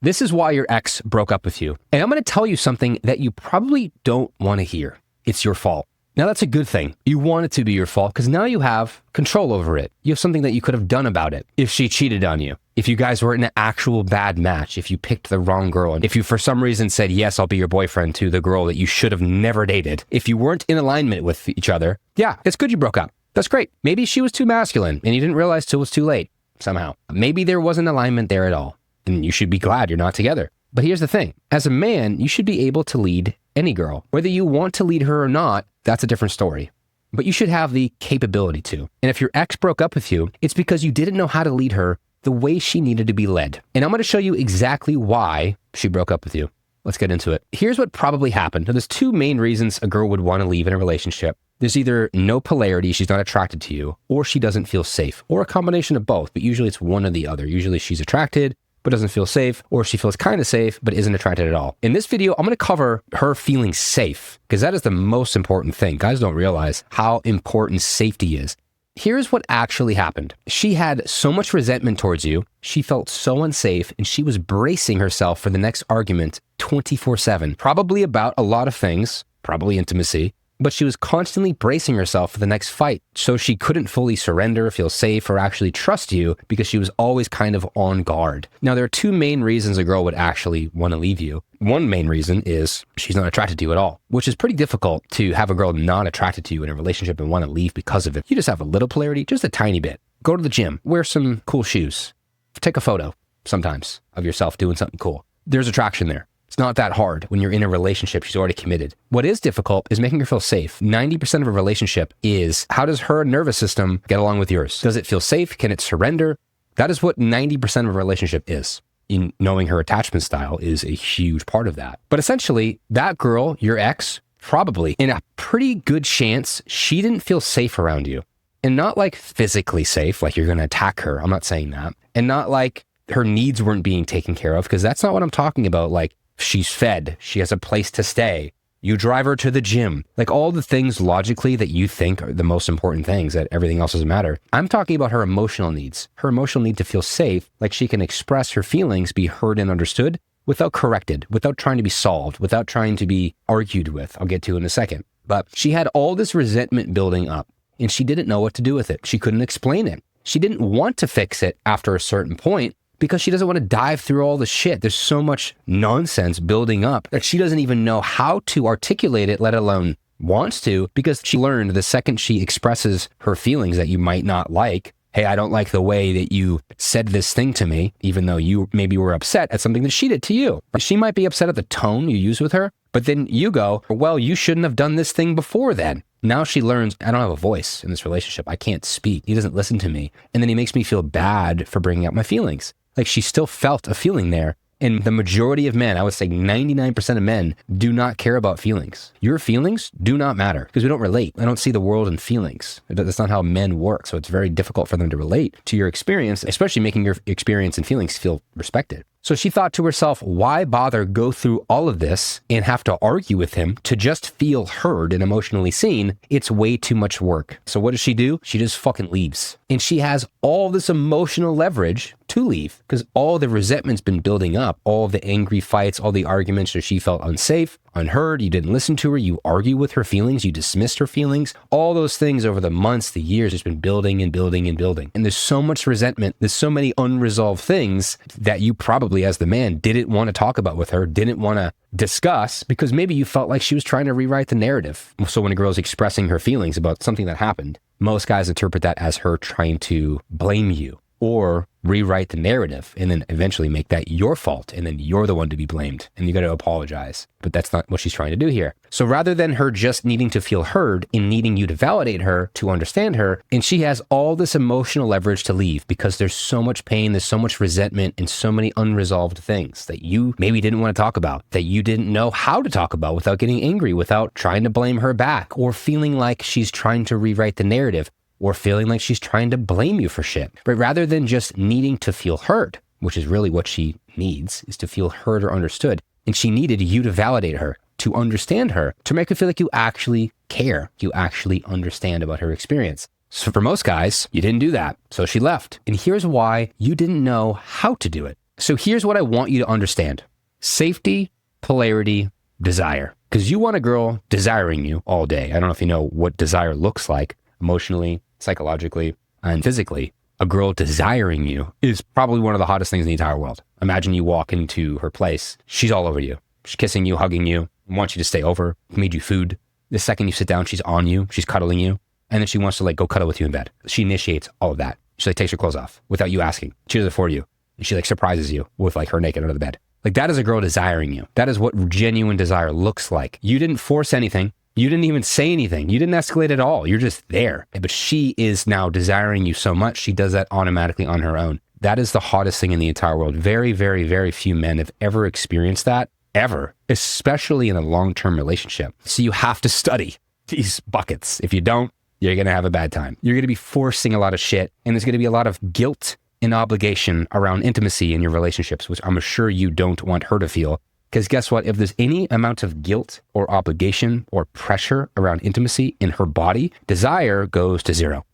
This is why your ex broke up with you. And I'm going to tell you something that you probably don't want to hear. It's your fault. Now, that's a good thing. You want it to be your fault because now you have control over it. You have something that you could have done about it if she cheated on you. If you guys were in an actual bad match, if you picked the wrong girl, and if you for some reason said, yes, I'll be your boyfriend to the girl that you should have never dated, if you weren't in alignment with each other, yeah, it's good you broke up. That's great. Maybe she was too masculine and you didn't realize till it was too late somehow. Maybe there wasn't alignment there at all. And you should be glad you're not together. But here's the thing. As a man, you should be able to lead any girl. Whether you want to lead her or not, that's a different story. But you should have the capability to. And if your ex broke up with you, it's because you didn't know how to lead her the way she needed to be led. And I'm going to show you exactly why she broke up with you. Let's get into it. Here's what probably happened. Now, there's two main reasons a girl would want to leave in a relationship. There's either no polarity, she's not attracted to you, or she doesn't feel safe, or a combination of both. But usually it's one or the other. Usually she's attracted, but doesn't feel safe, or she feels kind of safe, but isn't attracted at all. In this video, I'm going to cover her feeling safe, because that is the most important thing. Guys don't realize how important safety is. Here's what actually happened. She had so much resentment towards you, she felt so unsafe, and she was bracing herself for the next argument 24/7, probably about a lot of things, probably intimacy, but she was constantly bracing herself for the next fight. So she couldn't fully surrender, feel safe, or actually trust you because she was always kind of on guard. Now, there are two main reasons a girl would actually want to leave you. One main reason is she's not attracted to you at all, which is pretty difficult to have a girl not attracted to you in a relationship and want to leave because of it. You just have a little polarity, just a tiny bit. Go to the gym, wear some cool shoes, take a photo sometimes of yourself doing something cool. There's attraction there. It's not that hard when you're in a relationship. She's already committed. What is difficult is making her feel safe. 90% of a relationship is how does her nervous system get along with yours? Does it feel safe? Can it surrender? That is what 90% of a relationship is. In knowing her attachment style is a huge part of that. But essentially, that girl, your ex, probably in a pretty good chance, she didn't feel safe around you. And not like physically safe, like you're going to attack her. I'm not saying that. And not like her needs weren't being taken care of, because that's not what I'm talking about. Like, she's fed, she has a place to stay, you drive her to the gym, like all the things logically that you think are the most important things, that everything else doesn't matter. I'm talking about her emotional needs, her emotional need to feel safe, like she can express her feelings, be heard and understood without corrected, without trying to be solved, without trying to be argued with. I'll get to in a second. But she had all this resentment building up and she didn't know what to do with it. She couldn't explain it. She didn't want to fix it after a certain point, because she doesn't want to dive through all the shit. There's so much nonsense building up that she doesn't even know how to articulate it, let alone wants to, because she learned the second she expresses her feelings that you might not like, hey, I don't like the way that you said this thing to me, even though you maybe were upset at something that she did to you. She might be upset at the tone you use with her, but then you go, well, you shouldn't have done this thing before then. Now she learns, I don't have a voice in this relationship. I can't speak. He doesn't listen to me. And then he makes me feel bad for bringing up my feelings. Like she still felt a feeling there. And the majority of men, I would say 99% of men, do not care about feelings. Your feelings do not matter because we don't relate. I don't see the world in feelings. That's not how men work. So it's very difficult for them to relate to your experience, especially making your experience and feelings feel respected. So she thought to herself, why bother go through all of this and have to argue with him to just feel heard and emotionally seen? It's way too much work. So what does she do? She just fucking leaves. And she has all this emotional leverage to leave because all the resentment's been building up, all the angry fights, all the arguments that she felt unsafe, unheard, you didn't listen to her, you argue with her feelings, you dismissed her feelings, all those things over the months, the years, it's been building and building and building. And there's so much resentment, there's so many unresolved things that you probably as the man didn't want to talk about with her, didn't want to discuss because maybe you felt like she was trying to rewrite the narrative. So when a girl's expressing her feelings about something that happened, most guys interpret that as her trying to blame you or rewrite the narrative and then eventually make that your fault and then you're the one to be blamed and you got to apologize. But that's not what she's trying to do here. So rather than her just needing to feel heard and needing you to validate her, to understand her, and she has all this emotional leverage to leave because there's so much pain, there's so much resentment and so many unresolved things that you maybe didn't want to talk about, that you didn't know how to talk about without getting angry, without trying to blame her back or feeling like she's trying to rewrite the narrative, or feeling like she's trying to blame you for shit. But rather than just needing to feel heard, which is really what she needs, is to feel heard or understood. And she needed you to validate her, to understand her, to make her feel like you actually care, you actually understand about her experience. So for most guys, you didn't do that. So she left. And here's why: you didn't know how to do it. So here's what I want you to understand. Safety, polarity, desire. Because you want a girl desiring you all day. I don't know if you know what desire looks like emotionally, psychologically, and physically. A girl desiring you is probably one of the hottest things in the entire world. Imagine you walk into her place. She's all over you. She's kissing you, hugging you, wants you to stay over, made you food. The second you sit down, she's on you, she's cuddling you. And then she wants to like go cuddle with you in bed. She initiates all of that. She like takes her clothes off without you asking. She does it for you. And she like surprises you with like her naked under the bed. Like that is a girl desiring you. That is what genuine desire looks like. You didn't force anything. You didn't even say anything. You didn't escalate at all. You're just there. But she is now desiring you so much, she does that automatically on her own. That is the hottest thing in the entire world. Very, very, very few men have ever experienced that, ever, especially in a long-term relationship. So you have to study these buckets. If you don't, you're going to have a bad time. You're going to be forcing a lot of shit, and there's going to be a lot of guilt and obligation around intimacy in your relationships, which I'm sure you don't want her to feel. Because guess what? If there's any amount of guilt or obligation or pressure around intimacy in her body, desire goes to zero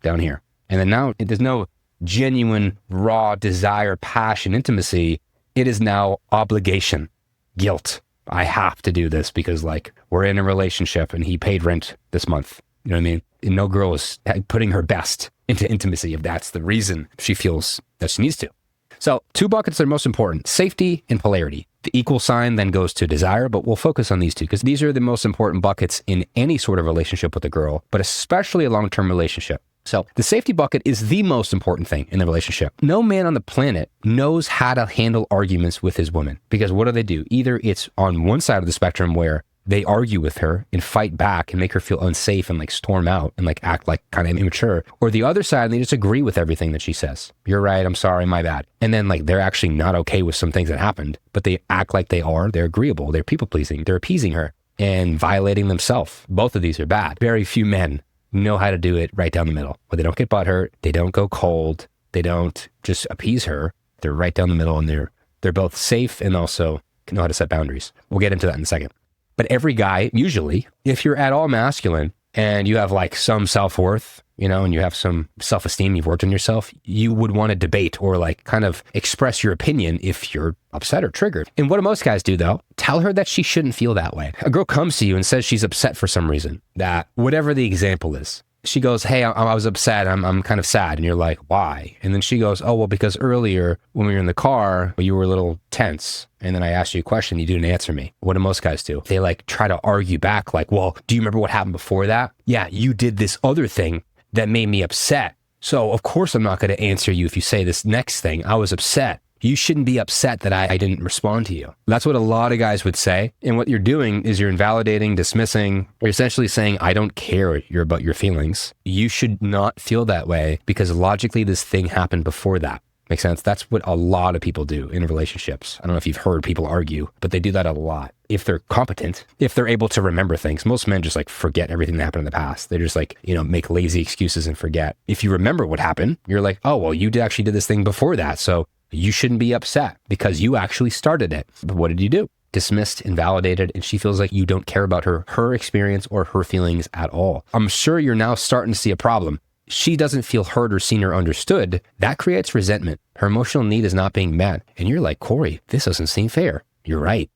down here. And then now there's no genuine, raw desire, passion, intimacy. It is now obligation, guilt. I have to do this because like we're in a relationship and he paid rent this month. You know what I mean? And no girl is putting her best into intimacy if that's the reason she feels that she needs to. So 2 buckets are most important, safety and polarity. The equal sign then goes to desire, but we'll focus on these 2 because these are the most important buckets in any sort of relationship with a girl, but especially a long-term relationship. So the safety bucket is the most important thing in the relationship. No man on the planet knows how to handle arguments with his woman because what do? Either it's on one side of the spectrum where they argue with her and fight back and make her feel unsafe and like storm out and like act like kind of immature. Or the other side, they just agree with everything that she says. You're right. I'm sorry. My bad. And then like they're actually not okay with some things that happened, but they act like they are. They're agreeable. They're people pleasing. They're appeasing her and violating themselves. Both of these are bad. Very few men know how to do it right down the middle where they don't get butthurt. They don't go cold. They don't just appease her. They're right down the middle and they're both safe and also know how to set boundaries. We'll get into that in a second. But every guy, usually, if you're at all masculine and you have like some self-worth, you know, and you have some self-esteem, you've worked on yourself, you would want to debate or like kind of express your opinion if you're upset or triggered. And what do most guys do though? Tell her that she shouldn't feel that way. A girl comes to you and says she's upset for some reason, that whatever the example is. She goes, hey, I was upset. I'm kind of sad. And you're like, why? And then she goes, oh, well, because earlier when we were in the car, you were a little tense. And then I asked you a question. You didn't answer me. What do most guys do? They like try to argue back like, well, do you remember what happened before that? Yeah, you did this other thing that made me upset. So of course I'm not going to answer you if you say this next thing. I was upset. You shouldn't be upset that I didn't respond to you. That's what a lot of guys would say. And what you're doing is you're invalidating, dismissing. You're essentially saying, I don't care about your feelings. You should not feel that way because logically this thing happened before that. Make sense? That's what a lot of people do in relationships. I don't know if you've heard people argue, but they do that a lot. If they're competent, if they're able to remember things, most men just like forget everything that happened in the past. They just like, make lazy excuses and forget. If you remember what happened, you're like, oh, well, you actually did this thing before that. So you shouldn't be upset because you actually started it. But what did you do? Dismissed, invalidated, and she feels like you don't care about her experience or her feelings at all. I'm sure you're now starting to see a problem. She doesn't feel heard or seen or understood. That creates resentment. Her emotional need is not being met. And you're like, Corey, this doesn't seem fair. You're right.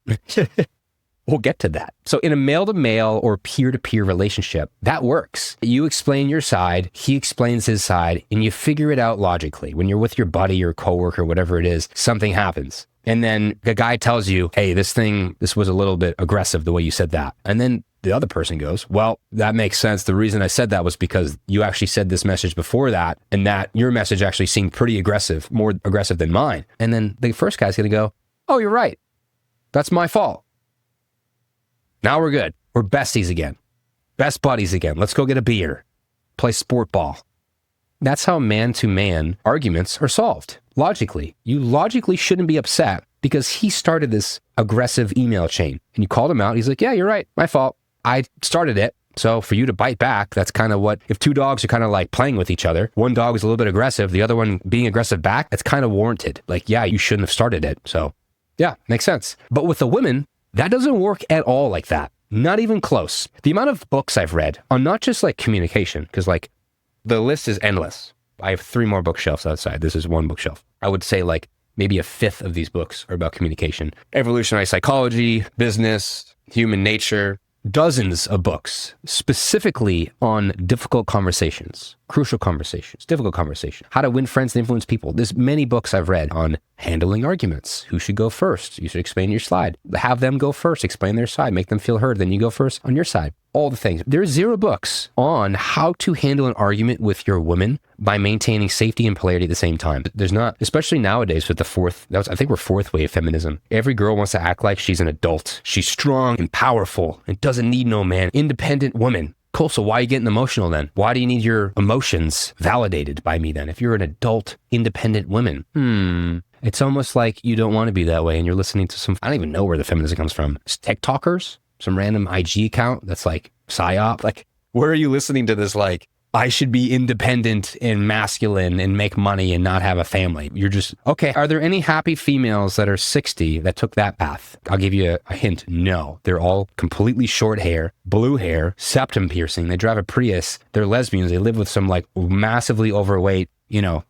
We'll get to that. So in a male-to-male or peer-to-peer relationship, that works. You explain your side, he explains his side, and you figure it out logically. When you're with your buddy or coworker, whatever it is, something happens. And then the guy tells you, hey, this was a little bit aggressive the way you said that. And then the other person goes, well, that makes sense. The reason I said that was because you actually said this message before that, and that your message actually seemed pretty aggressive, more aggressive than mine. And then the first guy's going to go, oh, you're right. That's my fault. Now we're good. We're besties again. Best buddies again. Let's go get a beer. Play sport ball. That's how man-to-man arguments are solved. Logically. You logically shouldn't be upset because he started this aggressive email chain. And you called him out. He's like, yeah, you're right. My fault. I started it. So for you to bite back, that's kind of what, if 2 dogs are kind of like playing with each other, one dog is a little bit aggressive, the other one being aggressive back, that's kind of warranted. Like, yeah, you shouldn't have started it. So yeah, makes sense. But with the women, that doesn't work at all like that. Not even close. The amount of books I've read on not just like communication, because like the list is endless. I have 3 more bookshelves outside. This is 1 bookshelf. I would say like maybe a fifth of these books are about communication. Evolutionary psychology, business, human nature, dozens of books specifically on difficult conversations, crucial conversations, difficult conversations, how to win friends and influence people. There's many books I've read on handling arguments. Who should go first? You should explain your side. Have them go first, explain their side, make them feel heard. Then you go first on your side. All the things. There's 0 books on how to handle an argument with your woman by maintaining safety and polarity at the same time. There's not, especially nowadays with the I think we're fourth wave feminism. Every girl wants to act like she's an adult. She's strong and powerful and doesn't need no man. Independent woman. Cool, so why are you getting emotional then? Why do you need your emotions validated by me then? If you're an adult, independent woman. It's almost like you don't want to be that way and you're listening to some, I don't even know where the feminism comes from. It's TikTokers? Some random IG account that's like psyop. Like, where are you listening to this? Like, I should be independent and masculine and make money and not have a family. You're just, okay. Are there any happy females that are 60 that took that path? I'll give you a hint. No, they're all completely short hair, blue hair, septum piercing. They drive a Prius. They're lesbians. They live with some like massively overweight,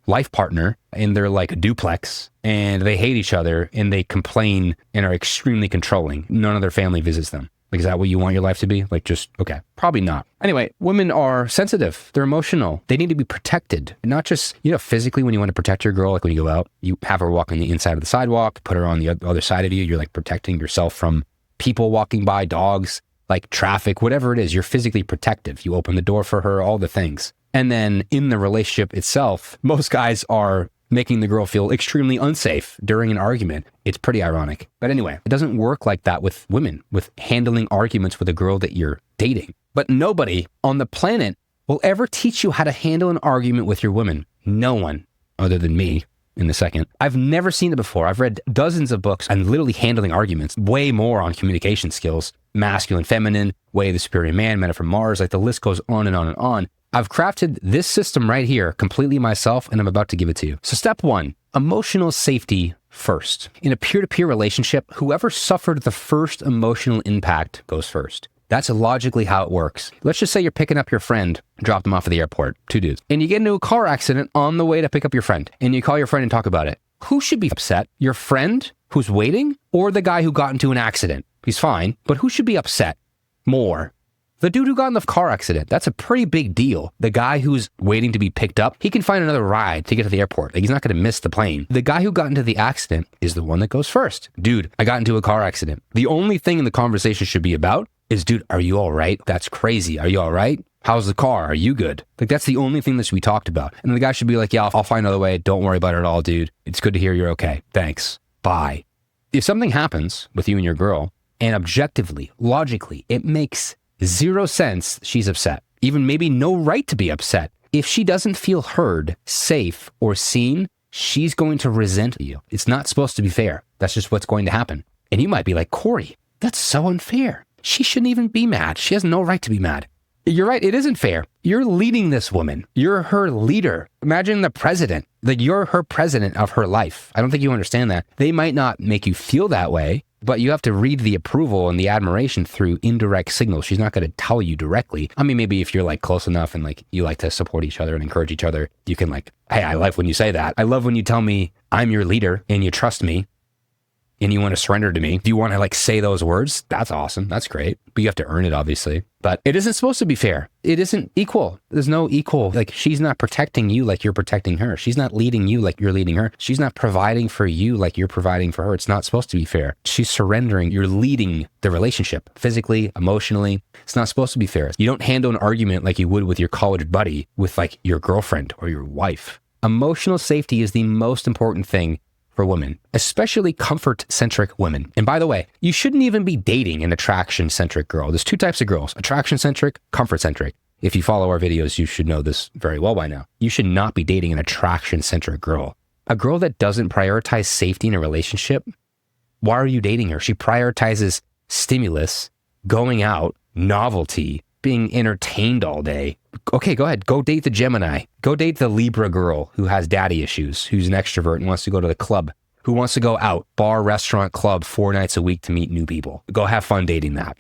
life partner in their like a duplex, and they hate each other and they complain and are extremely controlling. None of their family visits them. Like, is that what you want your life to be? Like, just, okay, probably not. Anyway, women are sensitive. They're emotional. They need to be protected. Not just, physically when you want to protect your girl, like when you go out, you have her walk on the inside of the sidewalk, put her on the other side of you. You're like protecting yourself from people walking by, dogs, like traffic, whatever it is. You're physically protective. You open the door for her, all the things. And then in the relationship itself, most guys are making the girl feel extremely unsafe during an argument. It's pretty ironic. But anyway, it doesn't work like that with women, with handling arguments with a girl that you're dating. But nobody on the planet will ever teach you how to handle an argument with your woman. No one, other than me in a second. I've never seen it before. I've read dozens of books on literally handling arguments, way more on communication skills, masculine, feminine, Way of the Superior Man, Men Are From Mars, like the list goes on and on and on. I've crafted this system right here completely myself, and I'm about to give it to you. So step 1, emotional safety first. In a peer-to-peer relationship, whoever suffered the first emotional impact goes first. That's logically how it works. Let's just say you're picking up your friend, drop them off at the airport, 2 dudes, and you get into a car accident on the way to pick up your friend, and you call your friend and talk about it. Who should be upset? Your friend who's waiting, or the guy who got into an accident? He's fine, but who should be upset more? The dude who got in the car accident, that's a pretty big deal. The guy who's waiting to be picked up, he can find another ride to get to the airport. Like, he's not going to miss the plane. The guy who got into the accident is the one that goes first. Dude, I got into a car accident. The only thing in the conversation should be about is, dude, are you all right? That's crazy. Are you all right? How's the car? Are you good? Like, that's the only thing that should be talked about. And the guy should be like, yeah, I'll find another way. Don't worry about it at all, dude. It's good to hear you're okay. Thanks. Bye. If something happens with you and your girl, and objectively, logically, it makes 0 sense, she's upset. Even maybe no right to be upset. If she doesn't feel heard, safe, or seen, she's going to resent you. It's not supposed to be fair. That's just what's going to happen. And you might be like, Corey, that's so unfair. She shouldn't even be mad. She has no right to be mad. You're right. It isn't fair. You're leading this woman. You're her leader. Imagine the president. Like, you're her president of her life. I don't think you understand that. They might not make you feel that way, but you have to read the approval and the admiration through indirect signals. She's not going to tell you directly. I mean, maybe if you're like close enough and like you like to support each other and encourage each other, you can like, hey, I like when you say that. I love when you tell me I'm your leader and you trust me and you want to surrender to me. Do you want to like say those words? That's awesome. That's great. But you have to earn it, obviously. But it isn't supposed to be fair. It isn't equal. There's no equal. Like, she's not protecting you like you're protecting her. She's not leading you like you're leading her. She's not providing for you like you're providing for her. It's not supposed to be fair. She's surrendering. You're leading the relationship physically, emotionally. It's not supposed to be fair. You don't handle an argument like you would with your college buddy, with like your girlfriend or your wife. Emotional safety is the most important thing for women, especially comfort-centric women. And by the way, you shouldn't even be dating an attraction-centric girl. There's 2 types of girls, attraction-centric, comfort-centric. If you follow our videos, you should know this very well by now. You should not be dating an attraction-centric girl. A girl that doesn't prioritize safety in a relationship, why are you dating her? She prioritizes stimulus, going out, novelty, being entertained all day. Okay, go ahead. Go date the Gemini. Go date the Libra girl who has daddy issues, who's an extrovert and wants to go to the club who wants to go out, bar, restaurant, club, 4 nights a week to meet new people. Go have fun dating that.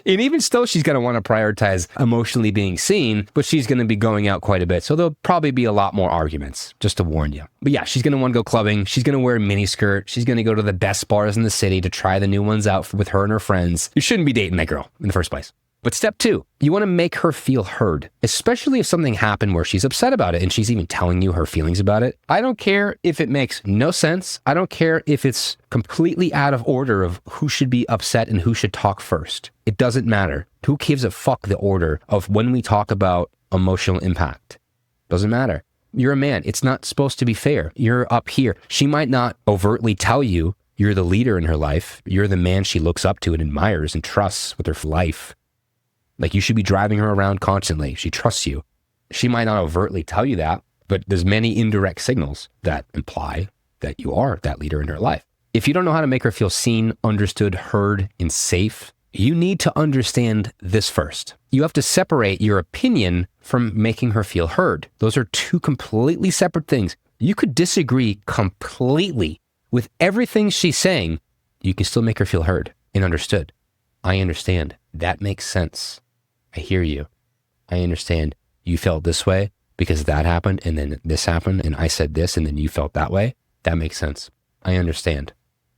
And even still, she's going to want to prioritize emotionally being seen, but she's going to be going out quite a bit. So there'll probably be a lot more arguments, just to warn you. But yeah, she's going to want to go clubbing. She's going to wear a miniskirt. She's going to go to the best bars in the city to try the new ones out with her and her friends. You shouldn't be dating that girl in the first place. But step 2, you want to make her feel heard, especially if something happened where she's upset about it and she's even telling you her feelings about it. I don't care if it makes no sense. I don't care if it's completely out of order of who should be upset and who should talk first. It doesn't matter. Who gives a fuck the order of when we talk about emotional impact? Doesn't matter. You're a man. It's not supposed to be fair. You're up here. She might not overtly tell you you're the leader in her life. You're the man she looks up to and admires and trusts with her life. Like, you should be driving her around constantly. She trusts you. She might not overtly tell you that, but there's many indirect signals that imply that you are that leader in her life. If you don't know how to make her feel seen, understood, heard, and safe, you need to understand this first. You have to separate your opinion from making her feel heard. Those are 2 completely separate things. You could disagree completely with everything she's saying. You can still make her feel heard and understood. I understand. That makes sense. I hear you. I understand you felt this way because that happened and then this happened and I said this and then you felt that way. That makes sense. I understand.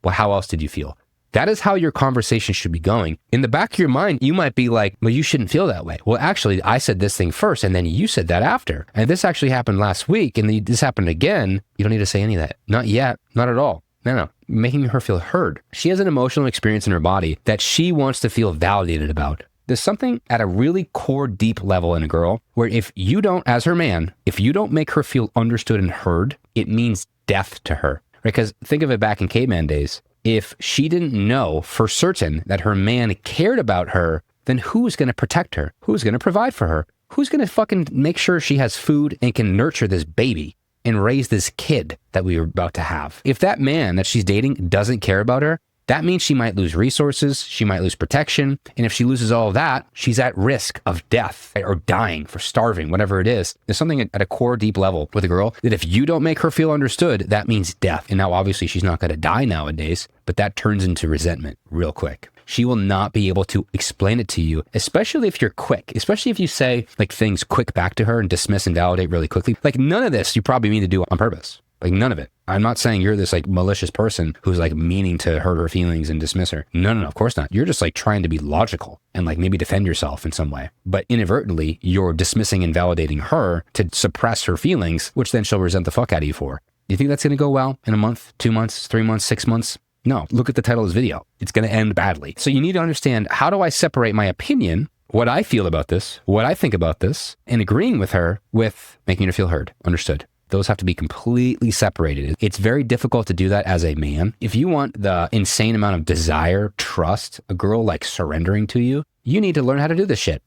Well, how else did you feel? That is how your conversation should be going. In the back of your mind, you might be like, well, you shouldn't feel that way. Well, actually, I said this thing first and then you said that after. And this actually happened last week and this happened again. You don't need to say any of that. Not yet. Not at all. No. Making her feel heard. She has an emotional experience in her body that she wants to feel validated about. There's something at a really core, deep level in a girl where if you don't, as her man, if you don't make her feel understood and heard, it means death to her. Right? Because think of it back in caveman days. If she didn't know for certain that her man cared about her, then who's going to protect her? Who's going to provide for her? Who's going to fucking make sure she has food and can nurture this baby and raise this kid that we were about to have? If that man that she's dating doesn't care about her, that means she might lose resources, she might lose protection, and if she loses all of that, she's at risk of death or dying, for starving, whatever it is. There's something at a core deep level with a girl that if you don't make her feel understood, that means death. And now obviously she's not going to die nowadays, but that turns into resentment real quick. She will not be able to explain it to you, especially if you're quick, especially if you say like things quick back to her and dismiss and validate really quickly. Like none of this you probably mean to do on purpose. Like none of it. I'm not saying you're this like malicious person who's like meaning to hurt her feelings and dismiss her. No, of course not. You're just like trying to be logical and like maybe defend yourself in some way. But inadvertently, you're dismissing and validating her to suppress her feelings, which then she'll resent the fuck out of you for. Do you think that's going to go well in a month, 2 months, 3 months, 6 months? No. Look at the title of this video. It's going to end badly. So you need to understand, how do I separate my opinion, what I feel about this, what I think about this, and agreeing with her with making her feel heard, understood. Those have to be completely separated. It's very difficult to do that as a man. If you want the insane amount of desire, trust, a girl like surrendering to you, you need to learn how to do this shit.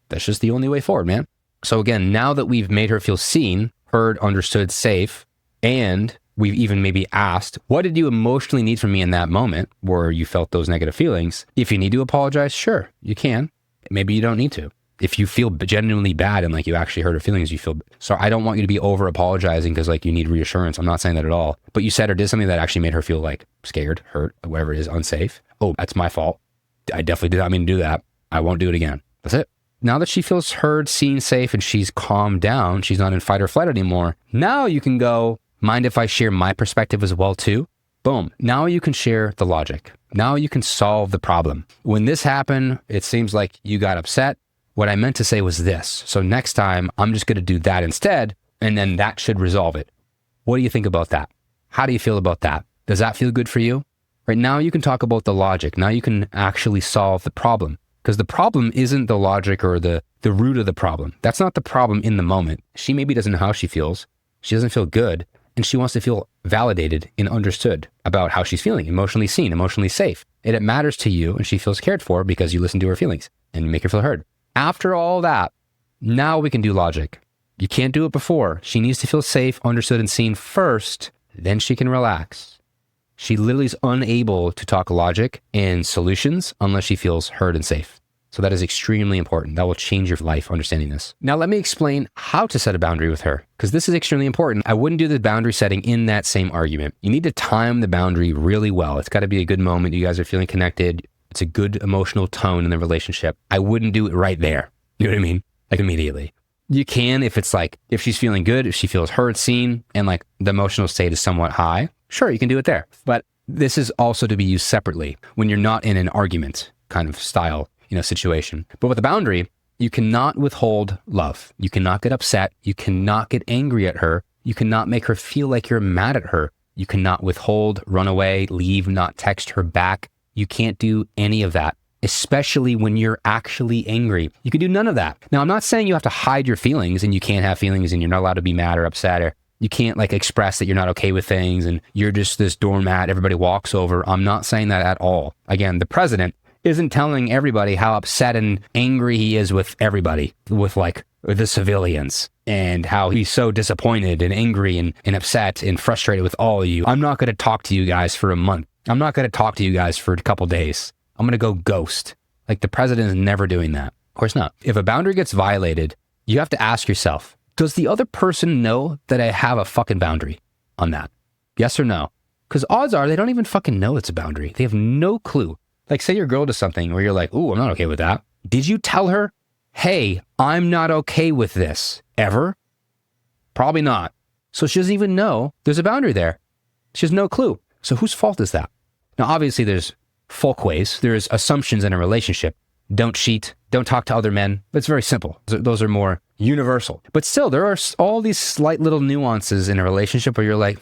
That's just the only way forward, man. So again, now that we've made her feel seen, heard, understood, safe, and we've even maybe asked, what did you emotionally need from me in that moment where you felt those negative feelings? If you need to apologize, sure, you can. Maybe you don't need to. If you feel genuinely bad and like you actually hurt her feelings, you feel, so I don't want you to be over apologizing because like you need reassurance. I'm not saying that at all. But you said or did something that actually made her feel like scared, hurt, whatever it is, unsafe. Oh, that's my fault. I definitely did not mean to do that. I won't do it again. That's it. Now that she feels heard, seen, safe, and she's calmed down, she's not in fight or flight anymore. Now you can go, mind if I share my perspective as well too? Boom. Now you can share the logic. Now you can solve the problem. When this happened, it seems like you got upset. What I meant to say was this. So next time, I'm just going to do that instead, and then that should resolve it. What do you think about that? How do you feel about that? Does that feel good for you? Right now, you can talk about the logic. Now you can actually solve the problem. Because the problem isn't the logic or the root of the problem. That's not the problem in the moment. She maybe doesn't know how she feels. She doesn't feel good. And she wants to feel validated and understood about how she's feeling, emotionally seen, emotionally safe. And it matters to you, and she feels cared for because you listen to her feelings and you make her feel heard. After all that, now we can do logic. You can't do it before. She needs to feel safe, understood, and seen first. Then she can relax. She literally is unable to talk logic and solutions unless she feels heard and safe. So that is extremely important. That will change your life understanding this. Now, let me explain how to set a boundary with her, because this is extremely important. I wouldn't do the boundary setting in that same argument. You need to time the boundary really well. It's got to be a good moment. You guys are feeling connected. It's a good emotional tone in the relationship. I wouldn't do it right there. You know what I mean? Like immediately. You can if it's like, if she's feeling good, if she feels heard, seen, and like the emotional state is somewhat high, sure, you can do it there. But this is also to be used separately when you're not in an argument kind of style, situation. But with a boundary, you cannot withhold love. You cannot get upset. You cannot get angry at her. You cannot make her feel like you're mad at her. You cannot withhold, run away, leave, not text her back. You can't do any of that, especially when you're actually angry. You can do none of that. Now, I'm not saying you have to hide your feelings and you can't have feelings and you're not allowed to be mad or upset, or you can't like express that you're not okay with things and you're just this doormat everybody walks over. I'm not saying that at all. Again, the president isn't telling everybody how upset and angry he is with everybody, with like the civilians, and how he's so disappointed and angry and upset and frustrated with all of you. I'm not going to talk to you guys for a month. I'm not going to talk to you guys for a couple days. I'm going to go ghost. Like the president is never doing that. Of course not. If a boundary gets violated, you have to ask yourself, does the other person know that I have a fucking boundary on that? Yes or no? Because odds are they don't even fucking know it's a boundary. They have no clue. Like say your girl does something where you're like, ooh, I'm not okay with that. Did you tell her, hey, I'm not okay with this ever? Probably not. So she doesn't even know there's a boundary there. She has no clue. So whose fault is that? Now, obviously there's folkways. There's assumptions in a relationship. Don't cheat. Don't talk to other men. It's very simple. Those are more universal. But still, there are all these slight little nuances in a relationship where you're like,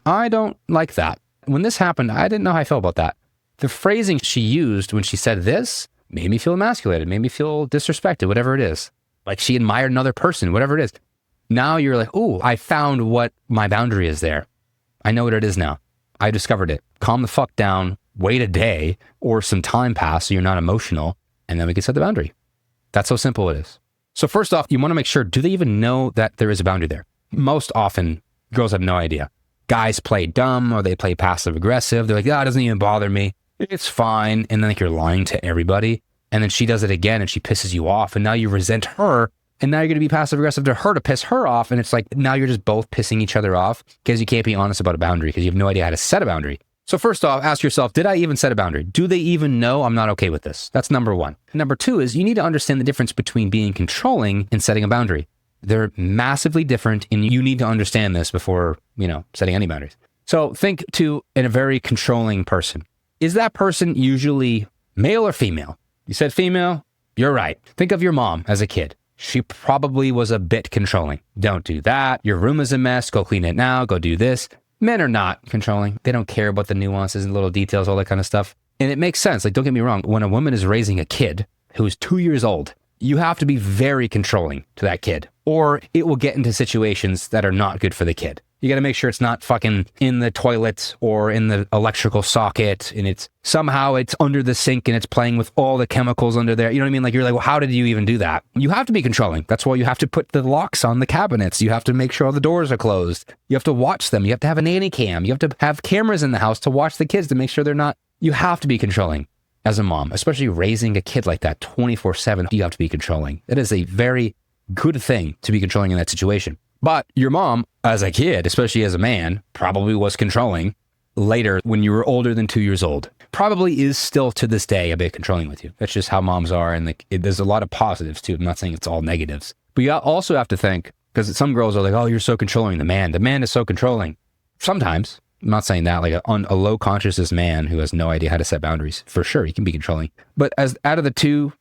I don't like that. When this happened, I didn't know how I felt about that. The phrasing she used when she said this made me feel emasculated, made me feel disrespected, whatever it is. Like she admired another person, whatever it is. Now you're like, ooh, I found what my boundary is there. I know what it is now. I discovered it. Calm the fuck down, wait a day or some time pass so you're not emotional, and then we can set the boundary. That's how simple it is. So first off, you want to make sure, do they even know that there is a boundary there? Most often, girls have no idea. Guys play dumb or they play passive aggressive. They're like, it doesn't even bother me. It's fine. And then like you're lying to everybody. And then she does it again and she pisses you off. And now you resent her. And now you're going to be passive aggressive to her to piss her off. And it's like, now you're just both pissing each other off because you can't be honest about a boundary because you have no idea how to set a boundary. So first off, ask yourself, did I even set a boundary? Do they even know I'm not okay with this? That's number one. Number two is you need to understand the difference between being controlling and setting a boundary. They're massively different and you need to understand this before, setting any boundaries. So think to a very controlling person. Is that person usually male or female? You said female? You're right. Think of your mom as a kid. She probably was a bit controlling. Don't do that. Your room is a mess. Go clean it now. Go do this. Men are not controlling. They don't care about the nuances and little details, all that kind of stuff. And it makes sense. Like, don't get me wrong. When a woman is raising a kid who's 2 years old, you have to be very controlling to that kid, or it will get into situations that are not good for the kid. You got to make sure it's not fucking in the toilet or in the electrical socket and it's under the sink and it's playing with all the chemicals under there. You know what I mean? Like you're like, well, how did you even do that? You have to be controlling. That's why you have to put the locks on the cabinets. You have to make sure all the doors are closed. You have to watch them. You have to have a nanny cam. You have to have cameras in the house to watch the kids to make sure they're not. You have to be controlling as a mom, especially raising a kid like that 24/7. You have to be controlling. It is a very good thing to be controlling in that situation. But your mom, as a kid, especially as a man, probably was controlling later when you were older than 2 years old. Probably is still to this day a bit controlling with you. That's just how moms are. And there's a lot of positives too. I'm not saying it's all negatives. But you also have to think, because some girls are like, oh, you're so controlling. The man is so controlling. Sometimes, I'm not saying that, like a low consciousness man who has no idea how to set boundaries, for sure, he can be controlling. But as out of the two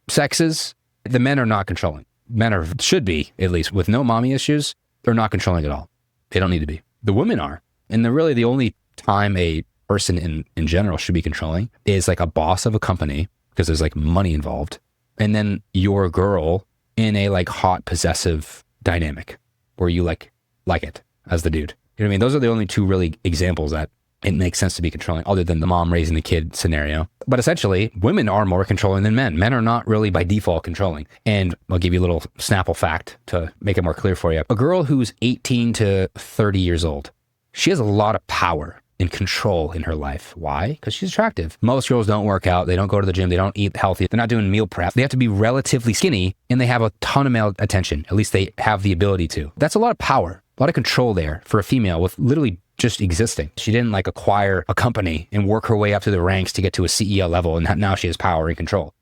sexes, the men are not controlling. Men should be, at least, with no mommy issues, they're not controlling at all. They don't need to be. The women are. And they're really the only time a person in general should be controlling is like a boss of a company, because there's like money involved. And then your girl in a like hot possessive dynamic where you like it as the dude. You know what I mean? Those are the only two really examples that it makes sense to be controlling, other than the mom raising the kid scenario. But essentially, women are more controlling than men. Men are not really by default controlling. And I'll give you a little Snapple fact to make it more clear for you. A girl who's 18 to 30 years old, she has a lot of power and control in her life. Why? Because she's attractive. Most girls don't work out. They don't go to the gym. They don't eat healthy. They're not doing meal prep. They have to be relatively skinny, and they have a ton of male attention. At least they have the ability to. That's a lot of power, a lot of control there for a female with literally just existing. She didn't like acquire a company and work her way up through the ranks to get to a CEO level, and now she has power and control.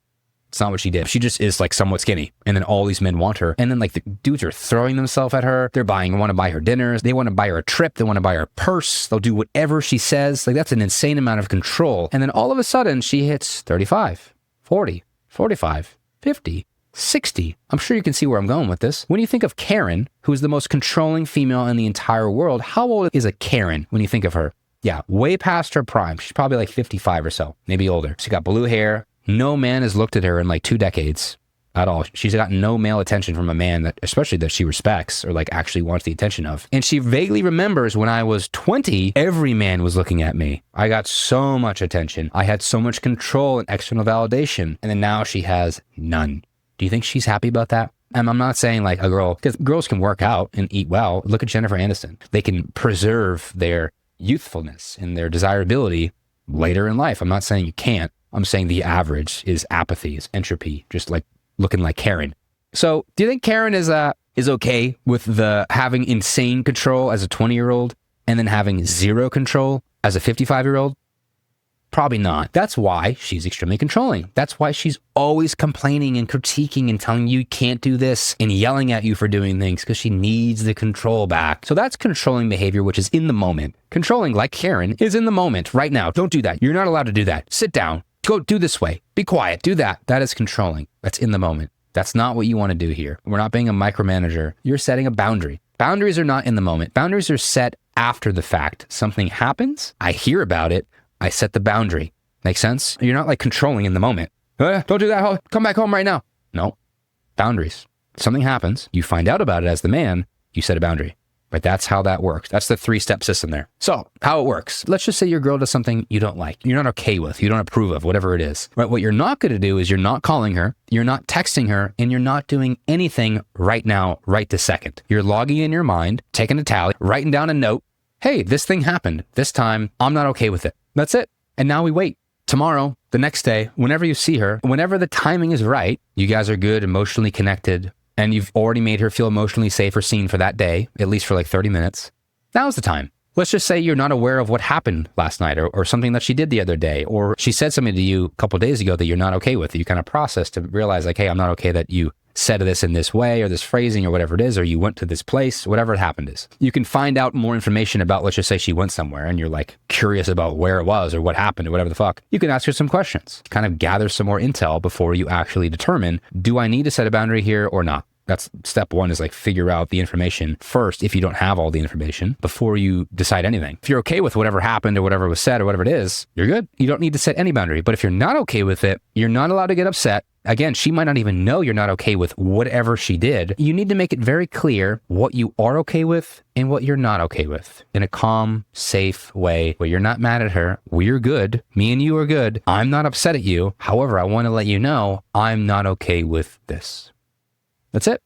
It's not what she did. She just is like somewhat skinny. And then all these men want her. And then like the dudes are throwing themselves at her. They want to buy her dinners. They want to buy her a trip. They want to buy her a purse. They'll do whatever she says. Like that's an insane amount of control. And then all of a sudden she hits 35, 40, 45, 50, 60. I'm sure you can see where I'm going with this. When you think of Karen, who's the most controlling female in the entire world, how old is a Karen when you think of her? Yeah, way past her prime. She's probably like 55 or so, maybe older. She got blue hair. No man has looked at her in like 2 decades at all. She's got no male attention from a man that, especially that she respects or like actually wants the attention of. And she vaguely remembers when I was 20, every man was looking at me. I got so much attention. I had so much control and external validation. And then now she has none. Do you think she's happy about that? And I'm not saying like a girl, because girls can work out and eat well. Look at Jennifer Aniston. They can preserve their youthfulness and their desirability later in life. I'm not saying you can't. I'm saying the average is apathy, is entropy, just like looking like Karen. So do you think Karen is okay with the having insane control as a 20-year-old and then having zero control as a 55-year-old? Probably not. That's why she's extremely controlling. That's why she's always complaining and critiquing and telling you can't do this and yelling at you for doing things because she needs the control back. So that's controlling behavior, which is in the moment. Controlling, like Karen, is in the moment right now. Don't do that. You're not allowed to do that. Sit down. Go do this way. Be quiet. Do that. That is controlling. That's in the moment. That's not what you want to do here. We're not being a micromanager. You're setting a boundary. Boundaries are not in the moment. Boundaries are set after the fact. Something happens. I hear about it. I set the boundary. Make sense? You're not like controlling in the moment. Don't do that. Come back home right now. No. Boundaries. Something happens. You find out about it as the man. You set a boundary. Right? That's how that works. That's the 3-step system there. So how it works. Let's just say your girl does something you don't like. You're not okay with. You don't approve of, whatever it is. Right? What you're not going to do is you're not calling her. You're not texting her. And you're not doing anything right now, right this second. You're logging in your mind, taking a tally, writing down a note. Hey, this thing happened. This time, I'm not okay with it. That's it. And now we wait. Tomorrow, the next day, whenever you see her, whenever the timing is right, you guys are good, emotionally connected, and you've already made her feel emotionally safe or seen for that day, at least for like 30 minutes. Now's the time. Let's just say you're not aware of what happened last night or something that she did the other day, or she said something to you a couple of days ago that you're not okay with. You kind of process to realize like, hey, I'm not okay that you said this in this way or this phrasing or whatever it is, or you went to this place, whatever it happened is. You can find out more information about, let's just say she went somewhere and you're like curious about where it was or what happened or whatever the fuck. You can ask her some questions, kind of gather some more intel before you actually determine, do I need to set a boundary here or not? That's step one, is like figure out the information first if you don't have all the information before you decide anything. If you're okay with whatever happened or whatever was said or whatever it is, you're good. You don't need to set any boundary. But if you're not okay with it, you're not allowed to get upset. Again, she might not even know you're not okay with whatever she did. You need to make it very clear what you are okay with and what you're not okay with in a calm, safe way where you're not mad at her. We're good. Me and you are good. I'm not upset at you. However, I want to let you know I'm not okay with this. That's it.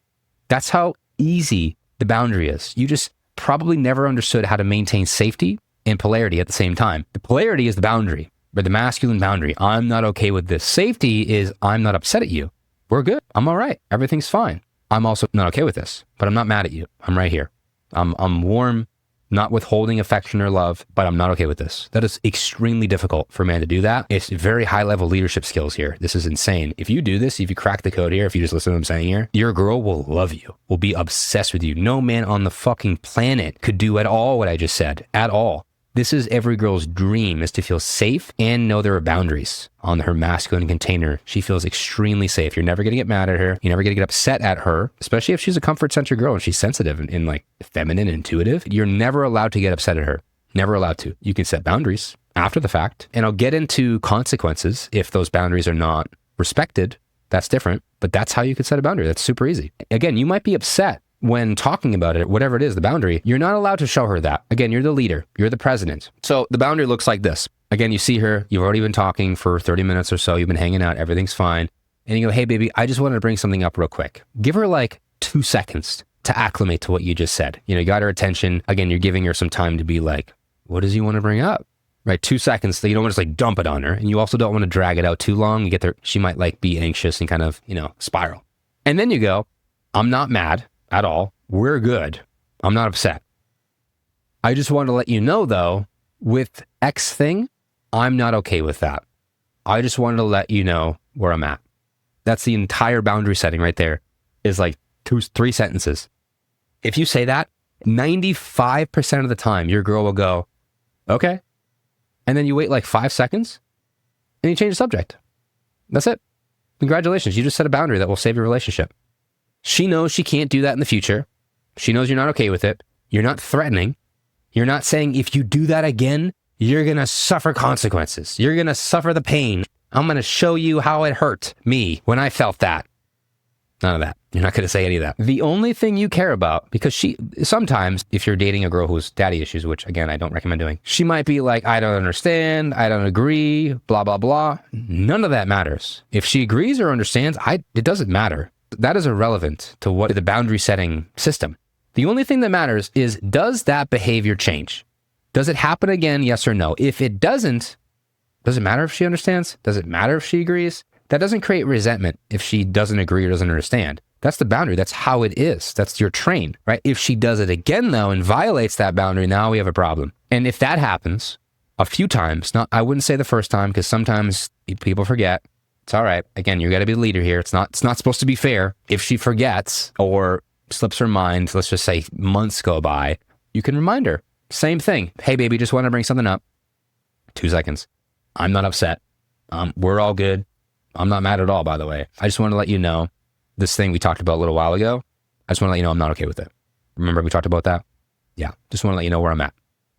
That's how easy the boundary is. You just probably never understood how to maintain safety and polarity at the same time. The polarity is the boundary, but the masculine boundary, I'm not okay with this. Safety is I'm not upset at you. We're good. I'm all right. Everything's fine. I'm also not okay with this, but I'm not mad at you. I'm right here. I'm warm, not withholding affection or love, but I'm not okay with this. That is extremely difficult for a man to do that. It's very high level leadership skills here. This is insane. If you do this, if you crack the code here, if you just listen to what I'm saying here, your girl will love you, will be obsessed with you. No man on the fucking planet could do at all what I just said, at all. This is every girl's dream, is to feel safe and know there are boundaries on her masculine container. She feels extremely safe. You're never going to get mad at her. You're never going to get upset at her, especially if she's a comfort-centered girl and she's sensitive and like feminine and intuitive. You're never allowed to get upset at her. Never allowed to. You can set boundaries after the fact, and I'll get into consequences if those boundaries are not respected. That's different, but that's how you can set a boundary. That's super easy. Again, you might be upset when talking about it, whatever it is, the boundary, you're not allowed to show her that. Again, you're the leader, you're the president. So the boundary looks like this. Again, you see her, you've already been talking for 30 minutes or so, you've been hanging out, everything's fine. And you go, hey baby, I just wanted to bring something up real quick. Give her like 2 seconds to acclimate to what you just said. You know, you got her attention. Again, you're giving her some time to be like, What does he want to bring up? Right? 2 seconds. So you don't want to just like dump it on her. And you also don't want to drag it out too long. You get there. She might like be anxious and kind of, spiral. And then you go, I'm not mad at all. We're good. I'm not upset. I just want to let you know though, with X thing, I'm not okay with that. I just wanted to let you know where I'm at. That's the entire boundary setting right there, is like 2-3 sentences. If you say that, 95% of the time, your girl will go, okay. And then you wait like 5 seconds and you change the subject. That's it. Congratulations. You just set a boundary that will save your relationship. She knows she can't do that in the future. She knows you're not okay with it. You're not threatening. You're not saying, if you do that again, you're going to suffer consequences. You're going to suffer the pain. I'm going to show you how it hurt me when I felt that. None of that. You're not going to say any of that. The only thing you care about, because sometimes if you're dating a girl who's daddy issues, which again, I don't recommend doing, she might be like, I don't understand. I don't agree, blah, blah, blah. None of that matters. If she agrees or understands, it doesn't matter. That is irrelevant to what the boundary setting system. The only thing that matters is, does that behavior change? Does it happen again? Yes or no? If it doesn't, does it matter if she understands? Does it matter if she agrees? That doesn't create resentment if she doesn't agree or doesn't understand. That's the boundary. That's how it is. That's your train, right? If she does it again though and violates that boundary, now we have a problem. And if that happens a few times, I wouldn't say the first time, because sometimes people forget. It's all right. Again, you got to be the leader here. It's not supposed to be fair. If she forgets or slips her mind, let's just say months go by, you can remind her. Same thing. Hey, baby, just want to bring something up. 2 seconds. I'm not upset. We're all good. I'm not mad at all, by the way. I just want to let you know this thing we talked about a little while ago. I just want to let you know I'm not okay with it. Remember we talked about that? Yeah. Just want to let you know where I'm at.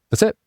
That's it.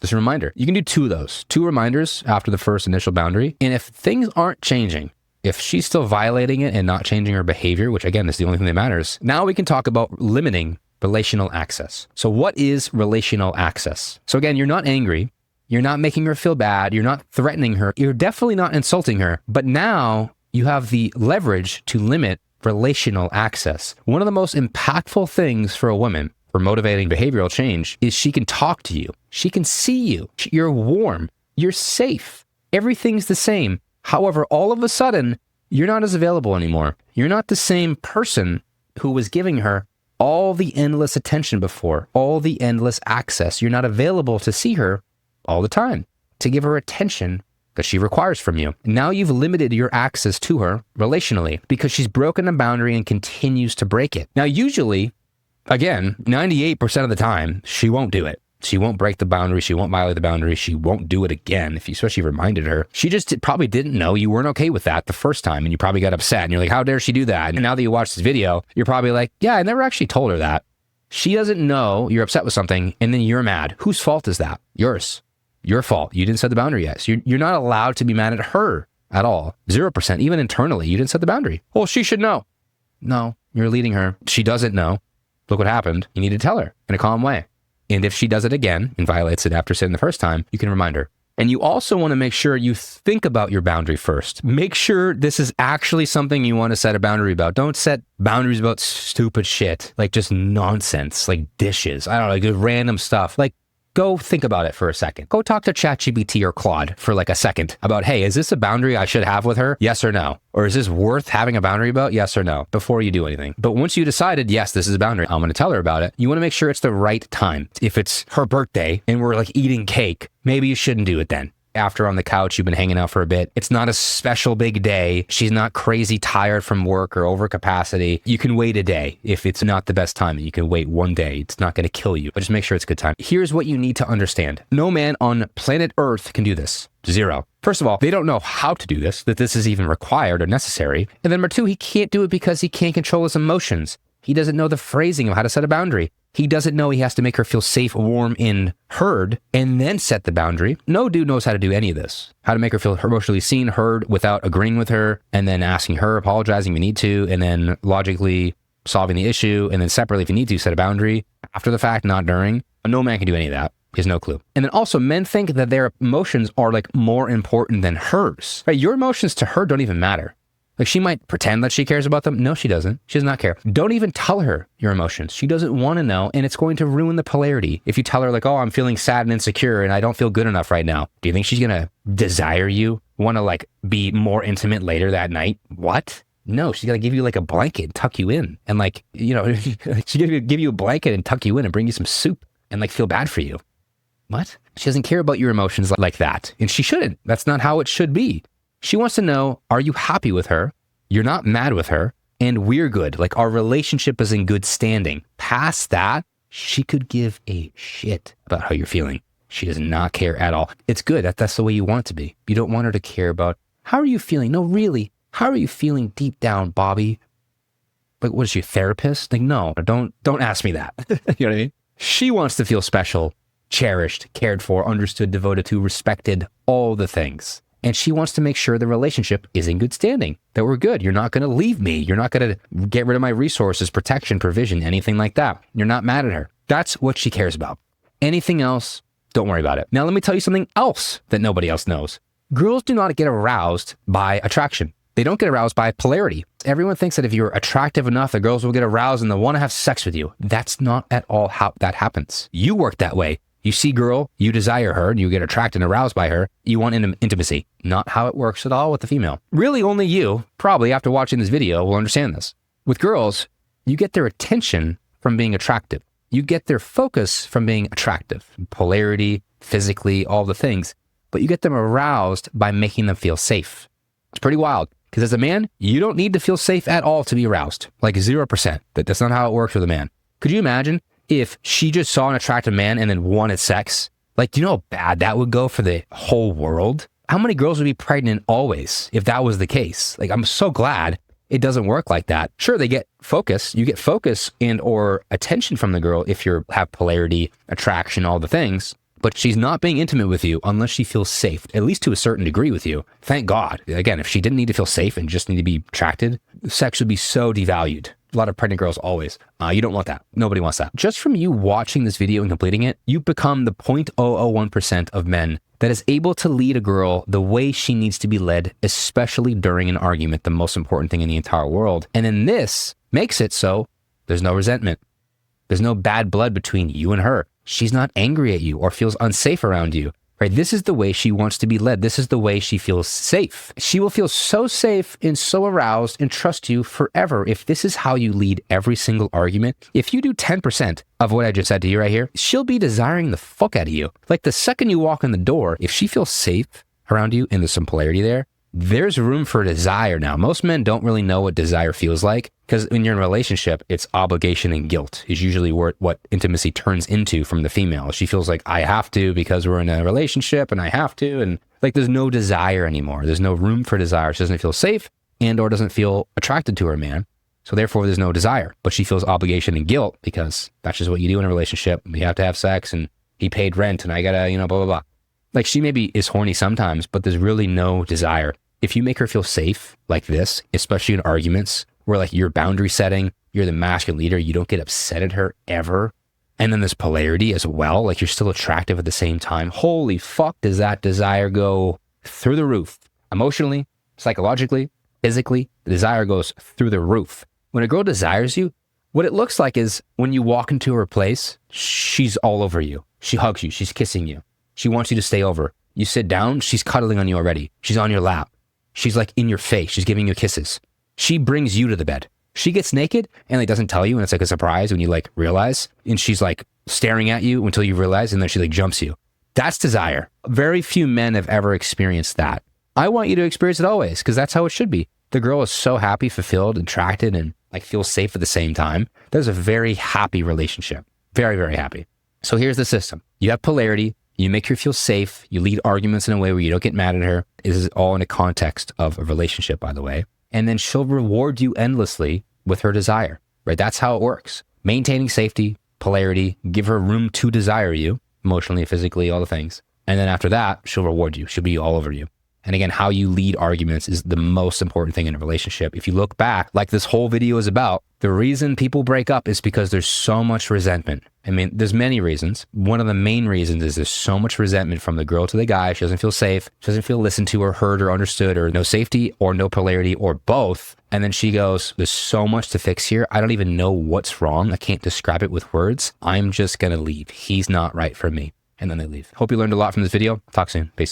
Just a reminder. You can do 2 of those. 2 reminders after the first initial boundary. And if things aren't changing, if she's still violating it and not changing her behavior, which again is the only thing that matters, now we can talk about limiting relational access. So what is relational access? So again, you're not angry. You're not making her feel bad. You're not threatening her. You're definitely not insulting her. But now you have the leverage to limit relational access. One of the most impactful things for a woman for motivating behavioral change is she can talk to you. She can see you. You're warm. You're safe. Everything's the same. However, all of a sudden, you're not as available anymore. You're not the same person who was giving her all the endless attention before, all the endless access. You're not available to see her all the time, to give her attention that she requires from you. Now you've limited your access to her relationally because she's broken a boundary and continues to break it. Now, usually, again, 98% of the time, she won't do it. She won't break the boundary. She won't violate the boundary. She won't do it again. If you especially reminded her, she just probably didn't know you weren't okay with that the first time. And you probably got upset and you're like, how dare she do that? And now that you watch this video, you're probably like, yeah, I never actually told her that. She doesn't know you're upset with something and then you're mad. Whose fault is that? Yours. Your fault. You didn't set the boundary yet. So you're not allowed to be mad at her at all. 0%. Even internally, you didn't set the boundary. Well, she should know. No, you're leading her. She doesn't know. Look what happened. You need to tell her in a calm way. And if she does it again and violates it after saying the first time, you can remind her. And you also want to make sure you think about your boundary first. Make sure this is actually something you want to set a boundary about. Don't set boundaries about stupid shit, like just nonsense, like dishes. I don't know, like just random stuff. Like, go think about it for a second. Go talk to ChatGPT or Claude for like a second about, hey, is this a boundary I should have with her? Yes or no? Or is this worth having a boundary about? Yes or no? Before you do anything. But once you decided, yes, this is a boundary, I'm going to tell her about it. You want to make sure it's the right time. If it's her birthday and we're like eating cake, maybe you shouldn't do it then. After on the couch, you've been hanging out for a bit. It's not a special big day. She's not crazy tired from work or overcapacity. You can wait a day. If it's not the best time, you can wait one day. It's not going to kill you, but just make sure it's a good time. Here's what you need to understand. No man on planet Earth can do this. 0. First of all, they don't know how to do this, that this is even required or necessary. And then number 2, he can't do it because he can't control his emotions. He doesn't know the phrasing of how to set a boundary. He doesn't know he has to make her feel safe, warm, and heard, and then set the boundary. No dude knows how to do any of this. How to make her feel emotionally seen, heard, without agreeing with her, and then asking her, apologizing if you need to, and then logically solving the issue, and then separately if you need to, set a boundary. After the fact, not during. No man can do any of that. He has no clue. And then also, men think that their emotions are like more important than hers. Right? Your emotions to her don't even matter. Like, she might pretend that she cares about them. No, she doesn't. She does not care. Don't even tell her your emotions. She doesn't want to know, and it's going to ruin the polarity. If you tell her like, oh, I'm feeling sad and insecure and I don't feel good enough right now, do you think she's going to desire you, want to like be more intimate later that night? What? No, she's got to give you like a blanket and tuck you in. And like, you know, she's going to give you a blanket and tuck you in and bring you some soup and like feel bad for you. What? She doesn't care about your emotions like that. And she shouldn't. That's not how it should be. She wants to know, are you happy with her? You're not mad with her, and we're good. Like, our relationship is in good standing. Past that, she could give a shit about how you're feeling. She does not care at all. It's good. That's the way you want it to be. You don't want her to care about, how are you feeling? No, really, how are you feeling deep down, Bobby? Like, what is she, a therapist? Like, no, don't ask me that. You know what I mean? She wants to feel special, cherished, cared for, understood, devoted to, respected, all the things. And she wants to make sure the relationship is in good standing, that we're good. You're not going to leave me. You're not going to get rid of my resources, protection, provision, anything like that. You're not mad at her. That's what she cares about. Anything else, don't worry about it. Now, let me tell you something else that nobody else knows. Girls do not get aroused by attraction. They don't get aroused by polarity. Everyone thinks that if you're attractive enough, the girls will get aroused and they'll want to have sex with you. That's not at all how that happens. You work that way. You see girl, you desire her, and you get attracted and aroused by her. You want intimacy. Not how it works at all with the female. Really, only you, probably after watching this video, will understand this. With girls, you get their attention from being attractive. You get their focus from being attractive. Polarity, physically, all the things. But you get them aroused by making them feel safe. It's pretty wild. Because as a man, you don't need to feel safe at all to be aroused. Like 0%. That's not how it works with a man. Could you imagine if she just saw an attractive man and then wanted sex? Like, do you know how bad that would go for the whole world? How many girls would be pregnant always if that was the case? Like, I'm so glad it doesn't work like that. Sure, they get focus. You get focus and or attention from the girl if you have polarity, attraction, all the things. But she's not being intimate with you unless she feels safe, at least to a certain degree with you. Thank God. Again, if she didn't need to feel safe and just need to be attracted, sex would be so devalued. A lot of pregnant girls always. You don't want that. Nobody wants that. Just from you watching this video and completing it, you become the 0.001% of men that is able to lead a girl the way she needs to be led, especially during an argument, the most important thing in the entire world. And then this makes it so there's no resentment. There's no bad blood between you and her. She's not angry at you or feels unsafe around you. Right? This is the way she wants to be led. This is the way she feels safe. She will feel so safe and so aroused and trust you forever if this is how you lead every single argument. If you do 10% of what I just said to you right here, she'll be desiring the fuck out of you. Like the second you walk in the door, if she feels safe around you and there's some polarity there, there's room for desire now. Most men don't really know what desire feels like because when you're in a relationship, it's obligation and guilt is usually what intimacy turns into from the female. She feels like I have to because we're in a relationship and I have to. And like there's no desire anymore. There's no room for desire. She doesn't feel safe and or doesn't feel attracted to her man. So therefore there's no desire, but she feels obligation and guilt because that's just what you do in a relationship. We have to have sex and he paid rent and I gotta, blah, blah, blah. Like she maybe is horny sometimes, but there's really no desire. If you make her feel safe like this, especially in arguments where like you're boundary setting, you're the masculine leader, you don't get upset at her ever. And then there's polarity as well. Like you're still attractive at the same time. Holy fuck, does that desire go through the roof? Emotionally, psychologically, physically, the desire goes through the roof. When a girl desires you, what it looks like is when you walk into her place, she's all over you. She hugs you. She's kissing you. She wants you to stay over. You sit down, she's cuddling on you already. She's on your lap. She's like in your face. She's giving you kisses. She brings you to the bed. She gets naked and like doesn't tell you and it's like a surprise when you like realize and she's like staring at you until you realize and then she like jumps you. That's desire. Very few men have ever experienced that. I want you to experience it always because that's how it should be. The girl is so happy, fulfilled, attracted, and like feels safe at the same time. There's a very happy relationship. Very, very happy. So here's the system. You have polarity. You make her feel safe. You lead arguments in a way where you don't get mad at her. This is all in a context of a relationship, by the way. And then she'll reward you endlessly with her desire, right? That's how it works. Maintaining safety, polarity, give her room to desire you, emotionally, physically, all the things. And then after that, she'll reward you. She'll be all over you. And again, how you lead arguments is the most important thing in a relationship. If you look back, like this whole video is about, the reason people break up is because there's so much resentment. I mean, there's many reasons. One of the main reasons is there's so much resentment from the girl to the guy. She doesn't feel safe. She doesn't feel listened to or heard or understood, or no safety or no polarity or both. And then she goes, there's so much to fix here. I don't even know what's wrong. I can't describe it with words. I'm just going to leave. He's not right for me. And then they leave. Hope you learned a lot from this video. Talk soon. Peace.